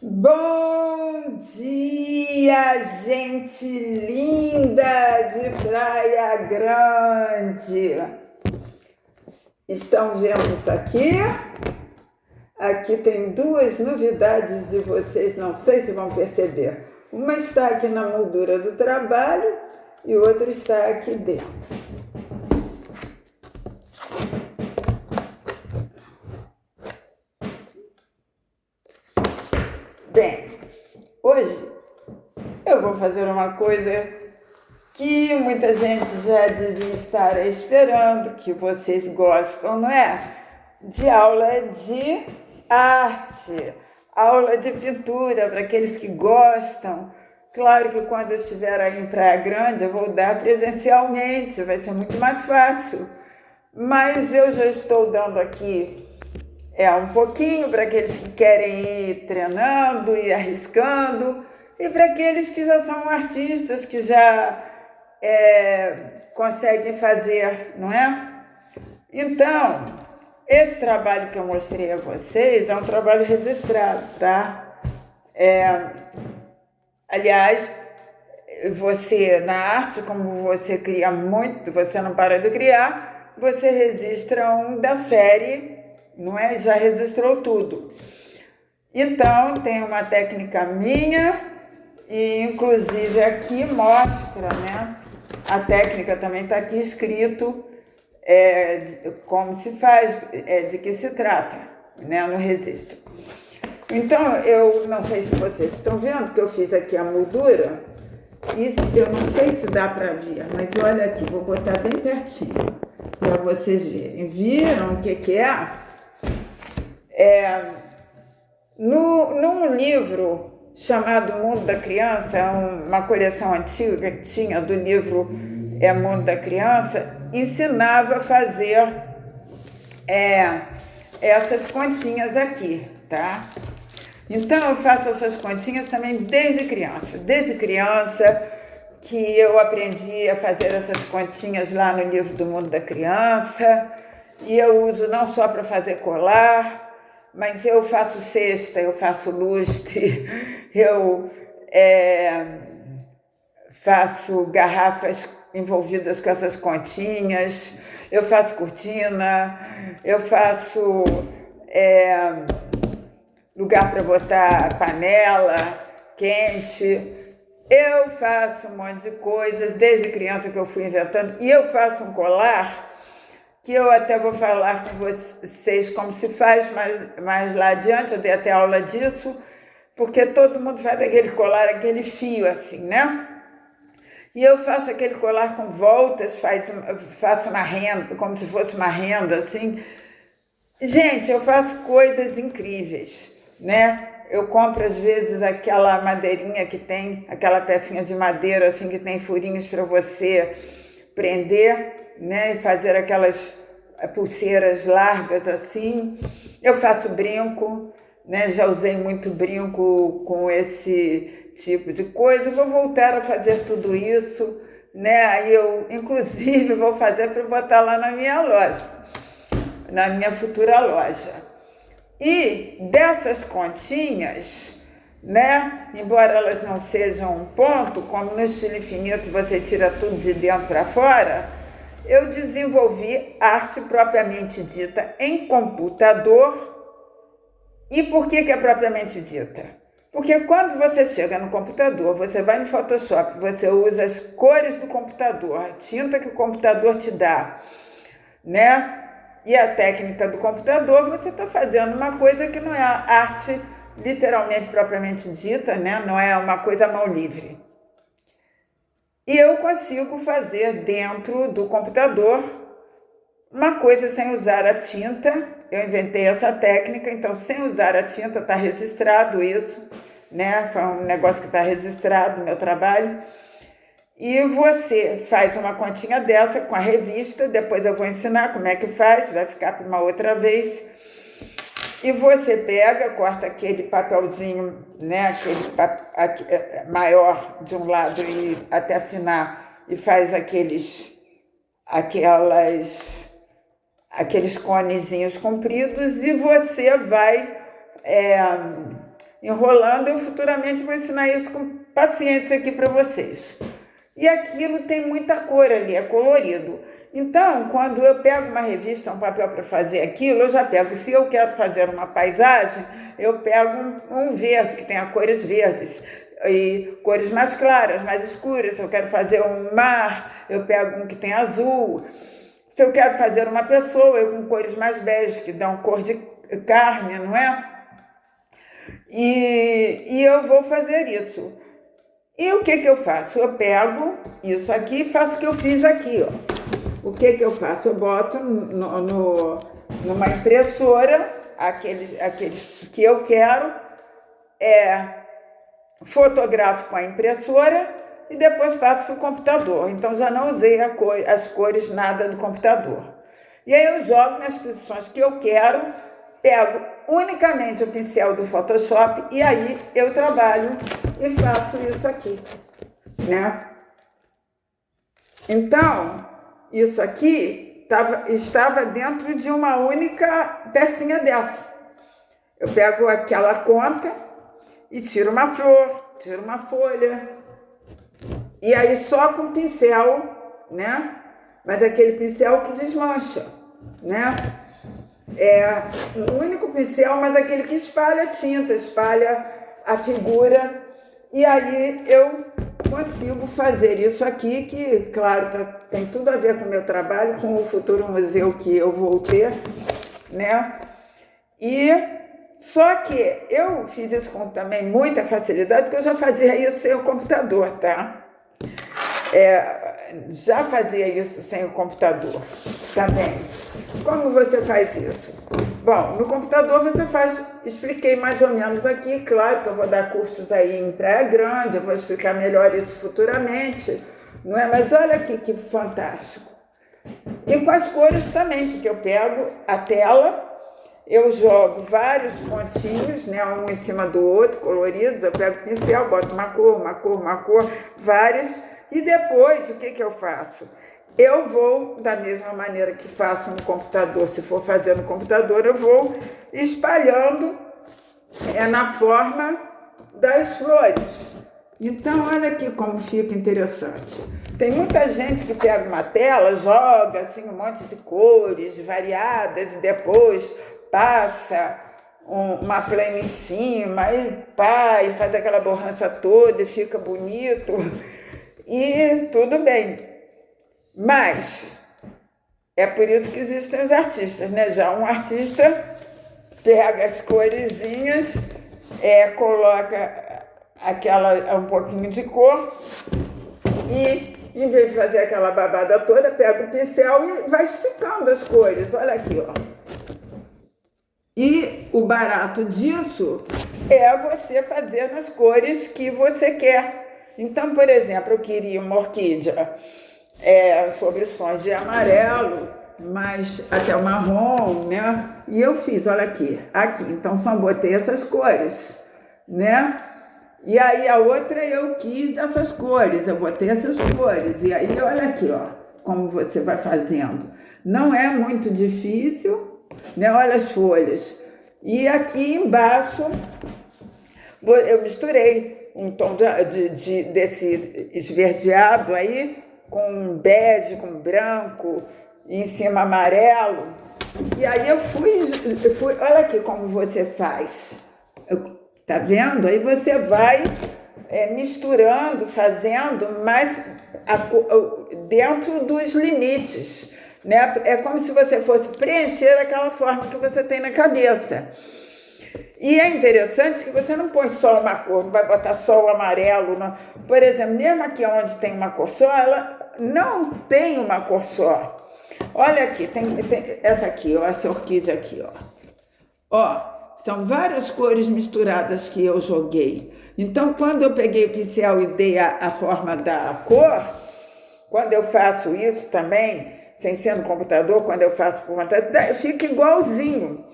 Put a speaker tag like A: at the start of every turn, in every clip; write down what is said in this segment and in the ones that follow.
A: Bom dia, gente linda de Praia Grande! Estão vendo isso aqui? Aqui tem duas novidades e vocês não sei se vão perceber. Uma está aqui na moldura do trabalho e outra está aqui dentro. Bem, hoje eu vou fazer uma coisa que muita gente já devia estar esperando, que vocês gostam, não é? De aula de arte, aula de pintura, para aqueles que gostam. Claro que quando eu estiver aí em Praia Grande eu vou dar presencialmente, vai ser muito mais fácil. Mas eu já estou dando aqui um pouquinho para aqueles que querem ir treinando e arriscando, e para aqueles que já são artistas, que já conseguem fazer, não é? Então, esse trabalho que eu mostrei a vocês é um trabalho registrado, tá? Aliás, você na arte, como você cria muito, você não para de criar, você registra um da série, não é? Já registrou tudo. Então, tem uma técnica minha e, inclusive, aqui mostra, né? A técnica também está aqui escrito como se faz, de que se trata, né? No registro. Então, eu não sei se vocês estão vendo que eu fiz aqui a moldura. Isso eu não sei se dá para ver, mas olha aqui, vou botar bem pertinho para vocês verem. Viram o que é? Num livro chamado Mundo da Criança, uma coleção antiga que tinha do livro Mundo da Criança, ensinava a fazer essas continhas aqui, tá? Então eu faço essas continhas também desde criança que eu aprendi a fazer essas continhas lá no livro do Mundo da Criança, e eu uso não só para fazer colar, mas eu faço cesta, eu faço lustre, eu faço garrafas envolvidas com essas continhas, eu faço cortina, eu faço lugar para botar panela quente, eu faço um monte de coisas desde criança que eu fui inventando, e eu faço um colar que eu até vou falar com vocês como se faz, mas lá adiante eu dei até aula disso, porque todo mundo faz aquele colar, aquele fio assim, né? E eu faço aquele colar com voltas, faço uma renda, como se fosse uma renda, assim. Gente, eu faço coisas incríveis, né? Eu compro às vezes aquela madeirinha que tem, aquela pecinha de madeira assim que tem furinhos para você prender, né? E fazer aquelas pulseiras largas assim. Eu faço brinco, né? Já usei muito brinco com esse tipo de coisa. Vou voltar a fazer tudo isso, né? Aí eu, inclusive, vou fazer para botar lá na minha loja, na minha futura loja. E dessas continhas, né? Embora elas não sejam um ponto, como no estilo infinito você tira tudo de dentro para fora, eu desenvolvi arte propriamente dita em computador. E por que é propriamente dita? Porque quando você chega no computador, você vai no Photoshop, você usa as cores do computador, a tinta que o computador te dá, né? E a técnica do computador, você está fazendo uma coisa que não é arte literalmente propriamente dita, né? Não é uma coisa à mão livre. E eu consigo fazer dentro do computador uma coisa sem usar a tinta. Eu inventei essa técnica, então sem usar a tinta está registrado isso, né? Foi um negócio que está registrado no meu trabalho. E você faz uma continha dessa com a revista, depois eu vou ensinar como é que faz, vai ficar para uma outra vez. E você pega, corta aquele papelzinho, né, aquele maior de um lado e até afinar, e faz aqueles conezinhos compridos, e você vai enrolando. Eu futuramente vou ensinar isso com paciência aqui para vocês. E aquilo tem muita cor ali, é colorido. Então, quando eu pego uma revista, um papel para fazer aquilo, eu já pego. Se eu quero fazer uma paisagem, eu pego um verde, que tenha cores verdes, e cores mais claras, mais escuras. Se eu quero fazer um mar, eu pego um que tem azul. Se eu quero fazer uma pessoa, eu com cores mais bege, que dão cor de carne, não é? E eu vou fazer isso. E o que eu faço? Eu pego isso aqui e faço o que eu fiz aqui, ó. O que eu faço? Eu boto numa impressora, aqueles que eu quero, fotografo com a impressora e depois passo para o computador. Então, já não usei as cores nada do computador. E aí eu jogo nas posições que eu quero, pego unicamente o pincel do Photoshop e aí eu trabalho e faço isso aqui, né? Então, isso aqui estava dentro de uma única pecinha dessa. Eu pego aquela conta e tiro uma flor, tiro uma folha, e aí só com pincel, né? Mas aquele pincel que desmancha, né? É o único pincel, mas aquele que espalha a tinta, espalha a figura. E aí eu consigo fazer isso aqui, que, claro, tem tudo a ver com o meu trabalho, com o futuro museu que eu vou ter, né? E só que eu fiz isso com também muita facilidade, porque eu já fazia isso sem o computador, tá? Já fazia isso sem o computador também. Como você faz isso? Bom, no computador você faz, expliquei mais ou menos aqui, claro que eu vou dar cursos aí em Praia Grande, eu vou explicar melhor isso futuramente, não é? Mas olha aqui que fantástico. E com as cores também, porque eu pego a tela, eu jogo vários pontinhos, né, um em cima do outro, coloridos, eu pego o pincel, boto uma cor, várias, e depois o que eu faço? Eu vou, da mesma maneira que faço no computador, se for fazer no computador, eu vou espalhando na forma das flores. Então, olha aqui como fica interessante. Tem muita gente que pega uma tela, joga assim um monte de cores variadas e depois passa uma plana em cima e faz aquela borrança toda e fica bonito. E tudo bem. Mas é por isso que existem os artistas, né? Já um artista pega as coresinhas, coloca um pouquinho de cor e, em vez de fazer aquela babada toda, pega o pincel e vai esticando as cores. Olha aqui, ó. E o barato disso é você fazer nas cores que você quer. Então, por exemplo, eu queria uma orquídea sobre os tons de amarelo, mas até o marrom, né? E eu fiz, olha aqui, então só botei essas cores, né? E aí a outra eu quis dessas cores, eu botei essas cores, e aí olha aqui, ó, como você vai fazendo. Não é muito difícil, né? Olha as folhas. E aqui embaixo eu misturei um tom desse esverdeado aí, com bege, com branco, e em cima amarelo. E aí eu fui, olha aqui como você faz. Tá vendo? Aí você vai misturando, fazendo, mas dentro dos limites, né? É como se você fosse preencher aquela forma que você tem na cabeça. E é interessante que você não põe só uma cor, não vai botar só o amarelo. Não. Por exemplo, mesmo aqui onde tem uma cor só, ela não tem uma cor só. Olha aqui, tem essa aqui, ó, essa orquídea aqui, ó. Ó, são várias cores misturadas que eu joguei. Então, quando eu peguei o pincel e dei a forma da cor, quando eu faço isso também, sem ser no computador, quando eu faço por vontade, fica igualzinho.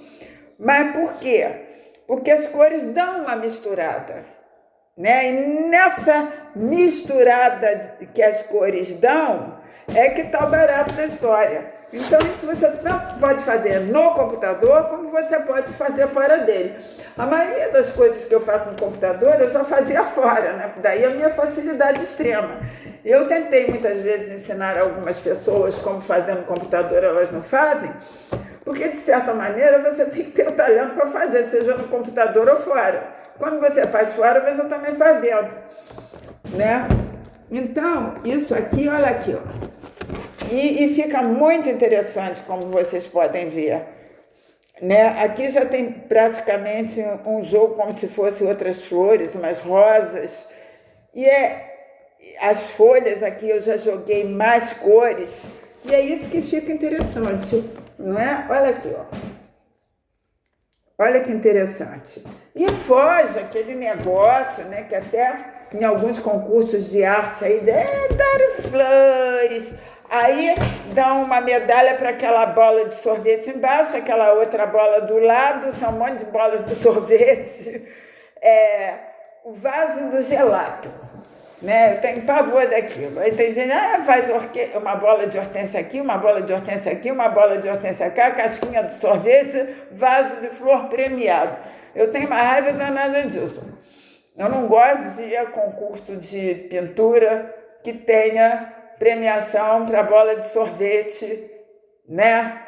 A: Mas por quê? Porque as cores dão uma misturada, né? E nessa misturada que as cores dão, é que está o barato da história. Então, isso você tanto pode fazer no computador, como você pode fazer fora dele. A maioria das coisas que eu faço no computador, eu já fazia fora, né? Daí a minha facilidade extrema. Eu tentei muitas vezes ensinar algumas pessoas como fazer no computador, elas não fazem, porque, de certa maneira, você tem que ter o talento para fazer, seja no computador ou fora. Quando você faz fora, você também faz dentro, né? Então, isso aqui, olha aqui, ó. E fica muito interessante, como vocês podem ver, né? Aqui já tem praticamente um jogo como se fosse outras flores, umas rosas. E as folhas aqui eu já joguei mais cores. E é isso que fica interessante, não é? Olha aqui, ó. Olha que interessante. E foge aquele negócio, né? Que até em alguns concursos de arte aí, deram flores. Aí dão uma medalha para aquela bola de sorvete embaixo, aquela outra bola do lado, são um monte de bolas de sorvete. O vaso do gelato, né? Eu tenho pavor daquilo. Aí tem gente, faz uma bola de hortênsia aqui, uma bola de hortênsia aqui, uma bola de hortênsia cá, casquinha do sorvete, vaso de flor premiado. Eu tenho uma raiva danada disso. Eu não gosto de ir a concurso de pintura que tenha premiação para bola de sorvete, né?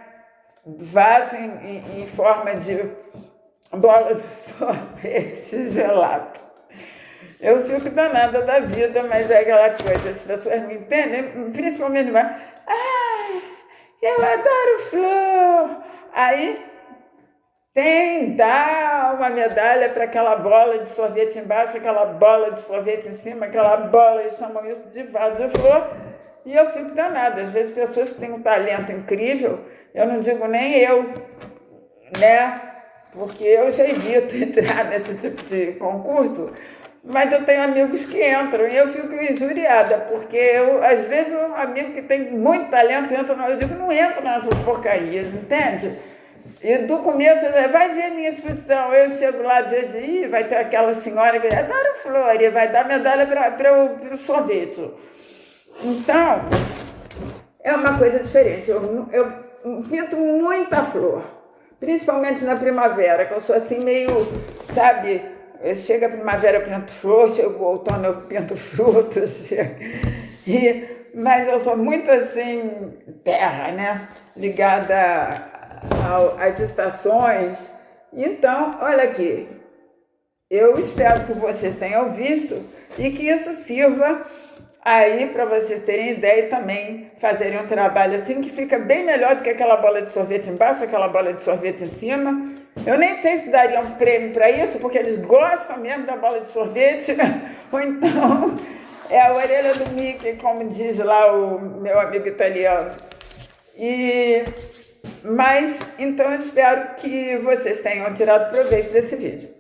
A: Vaso em forma de bola de sorvete gelado. Eu fico danada da vida, mas é aquela coisa, as pessoas me entendem, principalmente, eu adoro flor. Aí dá uma medalha para aquela bola de sorvete embaixo, aquela bola de sorvete em cima, aquela bola, eles chamam isso de vaso de flor. E eu fico danada. Às vezes, pessoas que têm um talento incrível, eu não digo nem eu, né? Porque eu já evito entrar nesse tipo de concurso, mas eu tenho amigos que entram e eu fico injuriada, porque às vezes um amigo que tem muito talento entra, eu digo, não entra nessas porcarias, entende? E do começo, vai ver minha exposição, eu chego lá, vai ter aquela senhora que adora flor, e vai dar medalha para o sorvete. Então, é uma coisa diferente. Eu pinto muita flor, principalmente na primavera, que eu sou assim meio, sabe, chega a primavera eu pinto flor, chega o outono eu pinto frutos, mas eu sou muito assim, terra, né, ligada às estações. Então, olha aqui, eu espero que vocês tenham visto e que isso sirva aí para vocês terem ideia e também fazerem um trabalho assim que fica bem melhor do que aquela bola de sorvete embaixo, aquela bola de sorvete em cima. Eu nem sei se daria um prêmio para isso, porque eles gostam mesmo da bola de sorvete, ou então é a orelha do Mickey, como diz lá o meu amigo italiano. Mas então eu espero que vocês tenham tirado proveito desse vídeo.